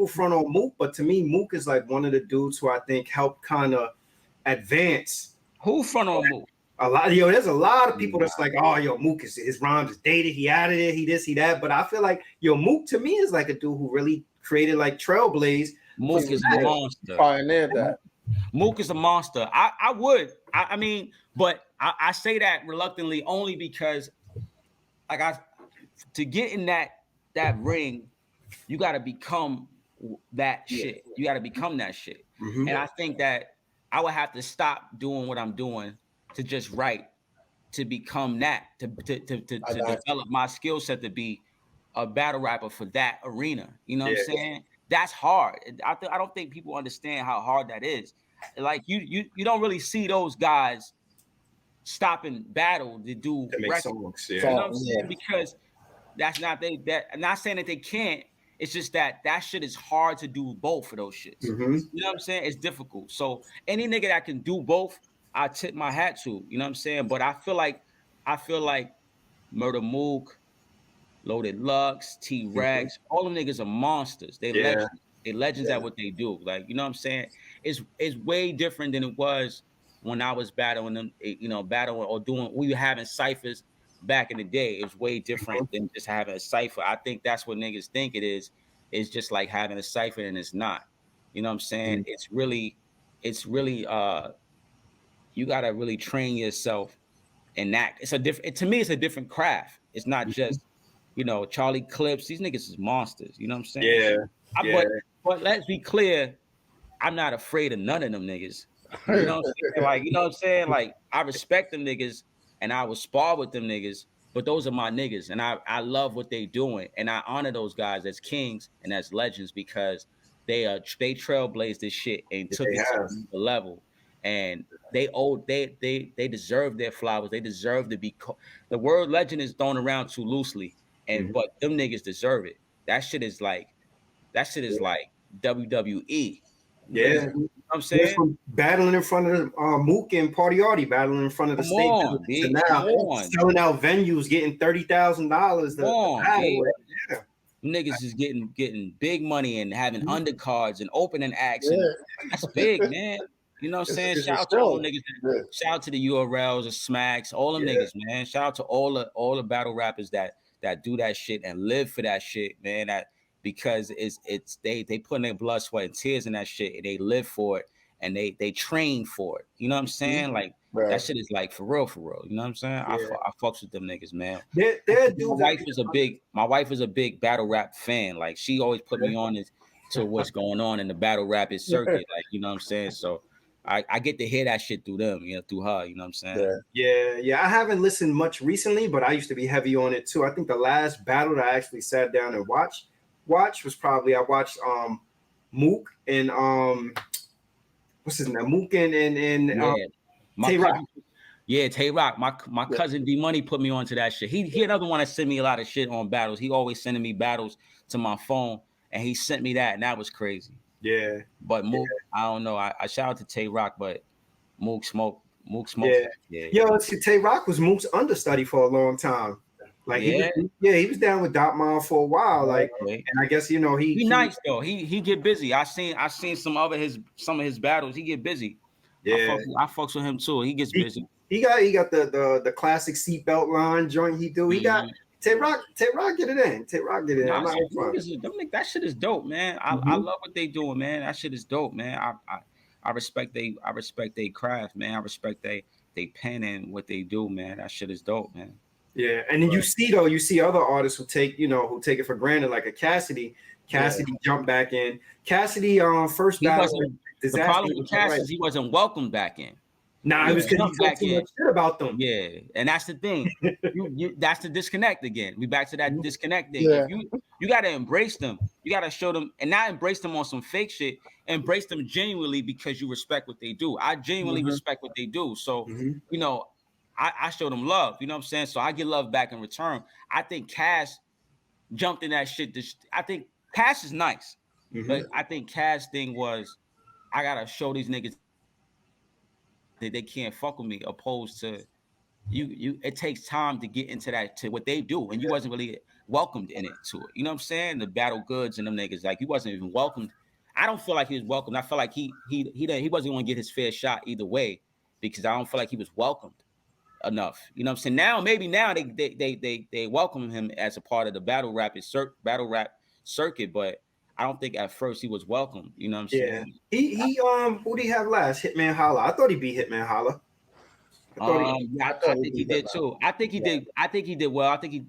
front on Mook, but to me, Mook is like one of the dudes who I think helped kind of advance. Who front on Mook? A lot, there's a lot of people that's like, oh, Mook his rhymes is dated, he out of there, he this, he that. But I feel like Mook to me is like a dude who really created like Trailblaze. Mook is a monster. Pioneered that. Mook is a monster. I mean, but I say that reluctantly only because to get in that ring, you got to become that shit. You got to become that shit. And I think that I would have to stop doing what I'm doing to just write, to become that, to develop my skill set to be a battle rapper for that arena. You know what I'm saying? That's hard. I don't think people understand how hard that is. Like you don't really see those guys stopping battle to do records. You know what I'm saying? Because that's not I'm not saying that they can't. It's just that shit is hard to do both of those shits. You know what I'm saying? It's difficult. So any nigga that can do both, I tip my hat to. You know what I'm saying? But I feel like Murder Mook, Loaded Lux, T-Rex, all them niggas are monsters. They legends. They legends at what they do. Like, you know what I'm saying? It's way different than it was when I was battling them, battling or doing, we were having ciphers back in the day. It was way different than just having a cipher. I think that's what niggas think it is. It's just like having a cipher, and it's not. You know what I'm saying? It's really you gotta really train yourself in that. It's a different, to me, it's a different craft. It's not just, Charlie Clips. These niggas is monsters. You know what I'm saying? Yeah. But let's be clear, I'm not afraid of none of them niggas. You know what I'm saying? Like, you know what I'm saying? Like, I respect them niggas and I will spar with them niggas, but those are my niggas. And I love what they doing. And I honor those guys as kings and as legends because they trailblazed this shit and took it to another level. And they deserve their flowers. They deserve to be the word legend is thrown around too loosely. But them niggas deserve it. That shit is like WWE. Yeah, you know what I'm saying? From battling in front of Mook and Party battling in front of the state to now selling out venues, getting $30,000 to battle. Yeah. Niggas is getting big money and having undercards and opening acts. And that's big, man. You know what I'm saying? Shout out to all them niggas. Shout out to the URLs, the Smacks, all them niggas, man. Shout out to all the battle rappers that do that shit and live for that shit, man. Because they put their blood, sweat, and tears in that shit, and they live for it, and they train for it. You know what I'm saying? Like that shit is like for real. You know what I'm saying? I fucks with them niggas, man. My wife is a big battle rap fan. Like she always put me on to what's going on in the battle rap circuit. Like, you know what I'm saying? So I get to hear that shit through them, through her. You know what I'm saying? Yeah. I haven't listened much recently, but I used to be heavy on it too. I think the last battle that I actually sat down and watched was probably I watched Mook and what's his name? Mook and Tay Rock. Yeah, Tay Rock. My cousin D Money put me onto that shit. He another one that sent me a lot of shit on battles. He always sending me battles to my phone, and he sent me that, and that was crazy. Yeah. But Mook, I don't know. I shout out to Tay Rock, but Mook smoke. Yeah. Yo, see, Tay Rock was Mook's understudy for a long time. Like he was down with Dot Mom for a while. Like, and I guess he nice though. He get busy. I seen some of his battles. He get busy. Yeah, I fucks with him too. He gets busy. He got the classic seatbelt line joint. He do. He got Tay Rock get it in. Tay Rock get it in. That shit is dope, man. I love what they doing, man. That shit is dope, man. I respect they craft, man. I respect they pen and what they do, man. That shit is dope, man. Yeah, and then you see other artists who take it for granted, like a Cassidy. Cassidy jumped back in. Cassidy first battle. The problem with Cassidy is he wasn't welcomed back in. Nah, it was because he talked too much shit about them. Yeah, and that's the thing. That's the disconnect again. We back to that disconnect thing. Yeah. You got to embrace them. You got to show them, and not embrace them on some fake shit. Embrace them genuinely because you respect what they do. I genuinely respect what they do. So, I show them love. You know what I'm saying? So I get love back in return. I think Cass jumped in that shit. I think Cass is nice, but I think Cass thing was, I gotta show these niggas that they can't fuck with me. Opposed to you, it takes time to get into that, to what they do, and you wasn't really welcomed in it to it. You know what I'm saying? The battle goods and them niggas, like, he wasn't even welcomed. I don't feel like he was welcomed. I feel like he wasn't going to get his fair shot either way, because I don't feel like he was welcomed enough. You know what I'm saying? Now, maybe now they welcome him as a part of the battle rap circuit, but I don't think at first he was welcome. You know what I'm saying? He who did he have last? Hitman Holla. I thought he beat Hitman Holla. I think he did too. I think he did. I think he did well. I think he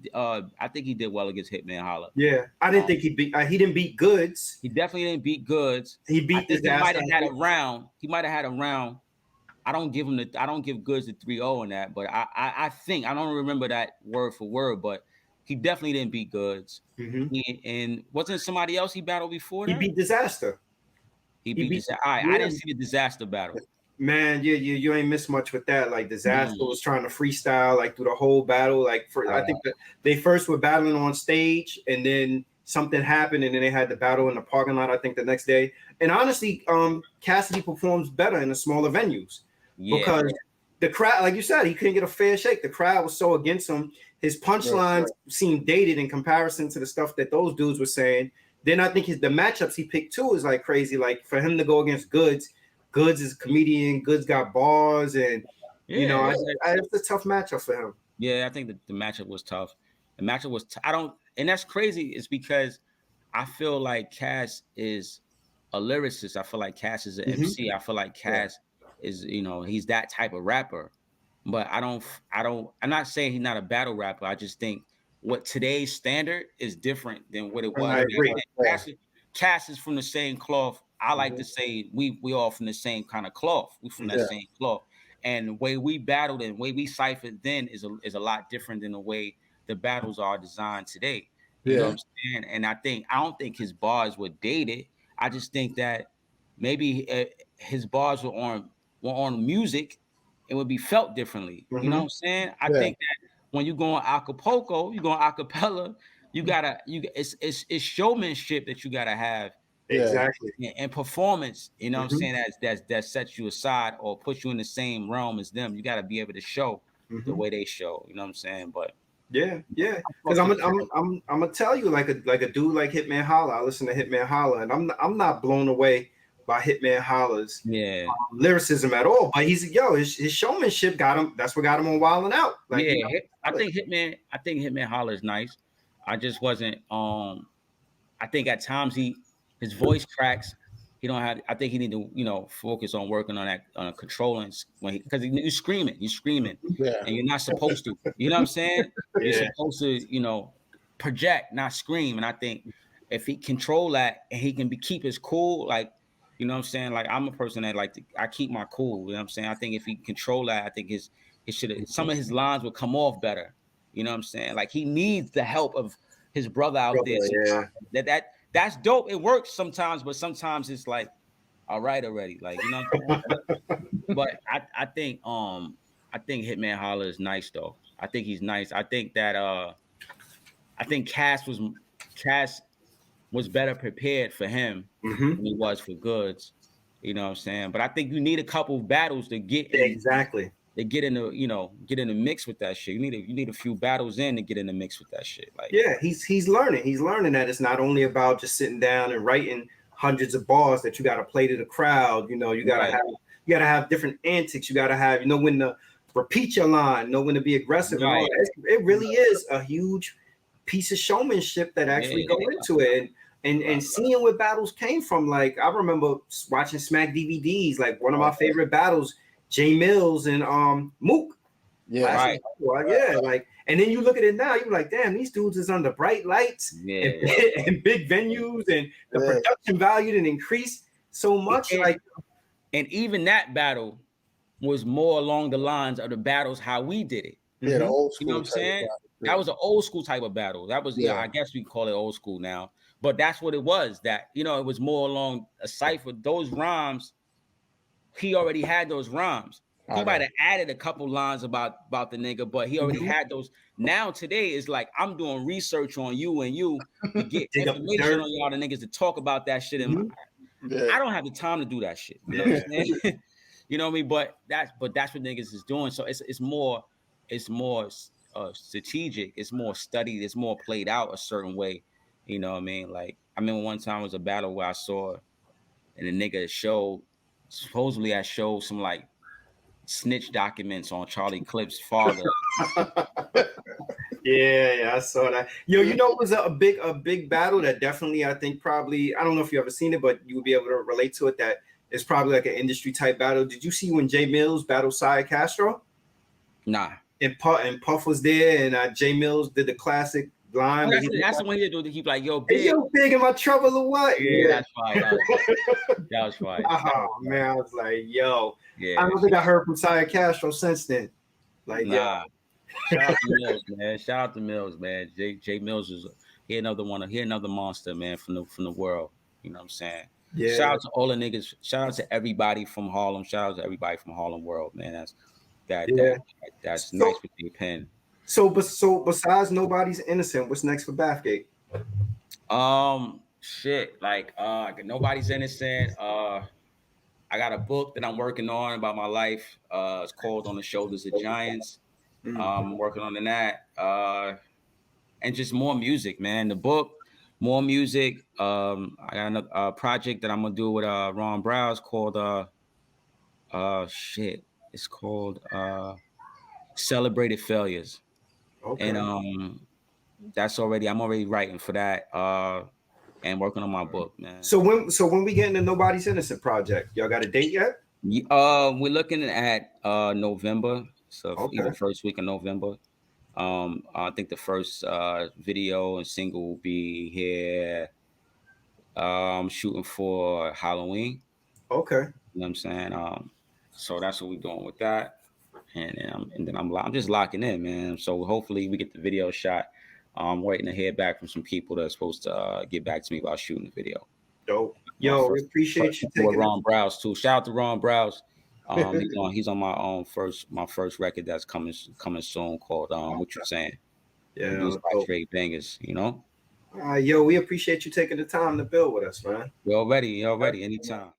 did well against Hitman Holla. Yeah, I didn't think he didn't beat Goods. He definitely didn't beat Goods. He beat this guy. He might have had a round. I don't give Goods the 3-0 in that, but I think, I don't remember that word for word, but he definitely didn't beat Goods. And wasn't somebody else he battled before that? He beat Disaster. He beat Disaster. All right, I didn't see the Disaster battle. Man, you ain't missed much with that. Like, Disaster was trying to freestyle like through the whole battle. Like, I think that they first were battling on stage, and then something happened, and then they had the battle in the parking lot, I think, the next day. And honestly, Cassidy performs better in the smaller venues because the crowd, like you said, he couldn't get a fair shake. The crowd was so against him. His punchlines seemed dated in comparison to the stuff that those dudes were saying. Then I think the matchups he picked too is like crazy. Like, for him to go against Goods is a comedian. Goods got bars, and it's a tough matchup for him. Yeah, I think the matchup was tough. The matchup was I don't, and that's crazy. It's because I feel like Cass is a lyricist. I feel like Cass is an MC. I feel like Cass is, he's that type of rapper. But I'm not saying he's not a battle rapper. I just think what today's standard is different than what it was I back agree. then. Cass is from the same cloth. I like to say we all from the same kind of cloth. We from that same cloth. And the way we battled and the way we ciphered then is a lot different than the way the battles are designed today. You know what I'm saying? And I don't think his bars were dated. I just think that maybe his bars were on music, it would be felt differently. You know what I'm saying? I think that when you go on Acapulco, you go on acapella, it's showmanship that you gotta have. Exactly. And performance, you know what I'm saying, that sets you aside or puts you in the same realm as them. You gotta be able to show the way they show, you know what I'm saying? But yeah, because I'm gonna tell you, like a dude like Hitman Holla. I listen to Hitman Holla, and I'm not blown away by Hitman Holla's lyricism at all. But his showmanship got him. That's what got him on Wildin' Out. Like, I think Hitman Holla is nice. I just wasn't. I think at times his voice cracks. He don't have. I think he need to focus on working on that controlling because you're screaming, and you're not supposed to. You know what I'm saying? You're supposed to project, not scream. And I think if he control that and he can keep his cool, like you know what I'm saying. Like I'm a person that I keep my cool. You know what I'm saying? I think if he control that, I think some of his lines would come off better. You know what I'm saying? Like he needs the help of his brother out there. That's dope. It works sometimes, but sometimes it's like, all right already. Like, you know what I'm saying? But I think Hitman Holla is nice though. I think he's nice. I think that Cass was better prepared for him than he was for Goods. You know what I'm saying? But I think you need a couple of battles to get in, to get in the mix with that shit. You need a few battles in to get in the mix with that shit. Like he's learning. He's learning that it's not only about just sitting down and writing hundreds of bars that you got to play to the crowd. You gotta have different antics. You gotta have when to repeat your line, know when to be aggressive. And all that. It really is a huge piece of showmanship that actually go into it. And seeing where battles came from. Like I remember watching Smack DVDs. Like one of my favorite battles, J Mills and Mook. Like, and then you look at it now, you're like, damn, these dudes is under bright lights and big venues, and the production value didn't increase so much. And even that battle was more along the lines of the battles how we did it. The old school. You know what I'm saying? That was an old school type of battle. That was I guess we call it old school now, but that's what it was. That it was more along a cipher. Those rhymes, he already had those rhymes. He might have added a couple lines about the nigga, but he already had those. Now today is like I'm doing research on you and you to get information on y'all the niggas to talk about that shit. I don't have the time to do that shit. You know what I'm saying? You know what I mean? But that's what niggas is doing. So it's more strategic. It's more studied. It's more played out a certain way. You know what I mean? Like I remember one time was a battle where I saw, and the nigga supposedly I showed some like snitch documents on Charlie Clip's father. I saw that. It was a big battle that definitely I think probably I don't know if you ever seen it, but you would be able to relate to it. That it's probably like an industry type battle. Did you see when J Mills battled Cy Castro? Nah. And Puff was there, and J Mills did the classic line. That's the one he did. He like, yo, big. Hey, yo, big, am I trouble or what? Yeah, that's fine. That was fine. Oh man, I was like, yo. I don't think I heard from Cy Castro since then. Like, nah. Shout out to Mills, man. Shout out to Mills, man. J Mills is another monster, man, from the world. You know what I'm saying? Yeah. Shout out to all the niggas. Shout out to everybody from Harlem. Shout out to everybody from Harlem World, man. That's nice with the pen. So besides Nobody's Innocent, what's next for Bathgate? Shit. Like Nobody's Innocent. I got a book that I'm working on about my life. It's called On the Shoulders of Giants. I'm working on that. And just more music, man. The book, more music. I got another project that I'm gonna do with Ron Browse called It's called Celebrated Failures. Okay. And I'm already writing for that. And working on my book, man. So when we get into Nobody's Innocent project, y'all got a date yet? We're looking at November, so either Okay. first week of November. I think the first video and single will be here. Shooting for Halloween. Okay. You know what I'm saying? So that's what we're doing with that, and then I'm just locking in, man. So hopefully we get the video shot. I'm waiting to hear back from some people that's supposed to get back to me about shooting the video. Dope. Yo, we appreciate you taking with Ron Browse too. Shout out to Ron Browse. He's on my first record that's coming soon called What You Saying. Yeah. Produced by Str8 Bangaz, you know. Yo, we appreciate you taking the time to build with us, man. You're ready anytime.